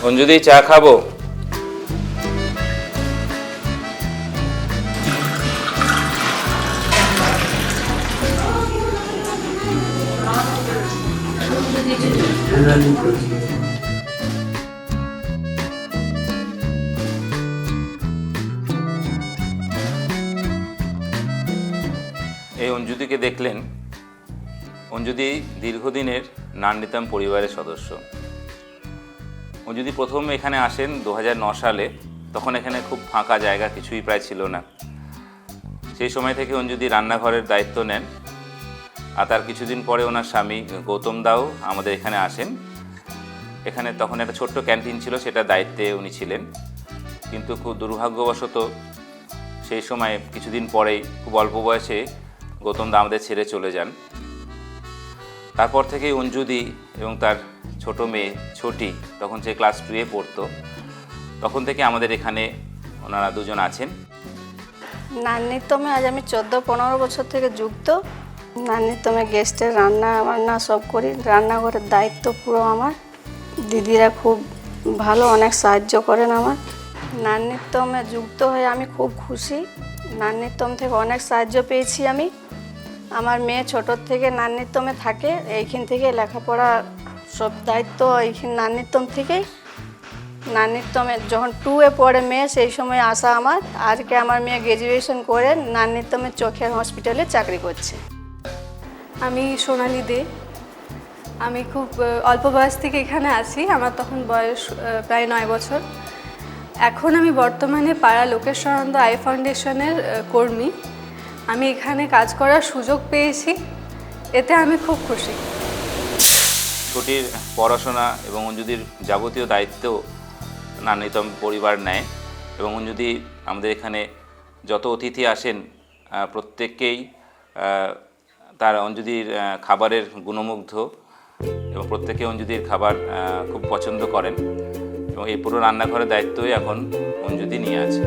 অঞ্জুদি চা খাবো। এই অঞ্জুদিকে দেখলেন, অঞ্জুদি দীর্ঘদিনের নান্নিতাম পরিবারের সদস্য। অঞ্জুদি প্রথম এখানে আসেন 2009 সালে। তখন এখানে খুব ফাঁকা জায়গা, কিছুই প্রায় ছিল না। সেই সময় থেকে অঞ্জুদি রান্নাঘরের দায়িত্ব নেন। আর তার কিছুদিন পরে ওনার স্বামী গৌতম দাও আমাদের এখানে আসেন। এখানে তখন একটা ছোট্ট ক্যান্টিন ছিল, সেটা দায়িত্বে উনি ছিলেন। কিন্তু খুব দুর্ভাগ্যবশত সেই সময় কিছুদিন পরেই খুব অল্প বয়সে গৌতম দা আমাদের ছেড়ে চলে যান। তারপর থেকেই অঞ্জুদি এবং তার ছোট মেয়ে ছোটি, তখন সে ক্লাস 2-এ পড়তো, তখন থেকে আমাদের এখানে ওনারা দুজন আছেন। নান্নিতমে আজ আমি 14-15 বছর থেকে যুক্ত। নান্নিতমে গেস্টের রান্না বান্না সব করি, রান্নাঘরের দায়িত্ব পুরো আমার। দিদিরা খুব ভালো, অনেক সাহায্য করেন আমার। নান্নিতমে যুক্ত হয়ে আমি খুব খুশি। নান্নিতম থেকে অনেক সাহায্য পেয়েছি আমি। আমার মেয়ে ছোটোর থেকে নান্নিতমে থাকে, এইখান থেকে লেখাপড়া সব দায়িত্ব এইখানে নান্নিতম থেকেই। নান্নিতমে যখন 2-এ পড়ে মেয়ে, সেই সময় আসা আমার। আজকে আমার মেয়ে গ্র্যাজুয়েশন করে নান্নিতমে চোখের হসপিটালে চাকরি করছে। আমি সোনালি দে। আমি খুব অল্প বয়স থেকে এখানে আছি। আমার তখন বয়স প্রায় 9 বছর। এখন আমি বর্তমানে পাড়া লোকেশ্বরানন্দ আই ফাউন্ডেশনের কর্মী। আমি এখানে কাজ করার সুযোগ পেয়েছি, এতে আমি খুব খুশি। ছোটির পড়াশোনা এবং অঞ্জুদির যাবতীয় দায়িত্ব নান্নিতম পরিবার নেয়। এবং অঞ্জুদি আমাদের এখানে যত অতিথি আসেন প্রত্যেককেই তার অঞ্জুদির খাবারের গুণমুগ্ধ, এবং প্রত্যেকে অঞ্জুদির খাবার খুব পছন্দ করেন। এবং এই পুরো রান্নাঘরের দায়িত্বই এখন অঞ্জুদি নিয়ে আছে।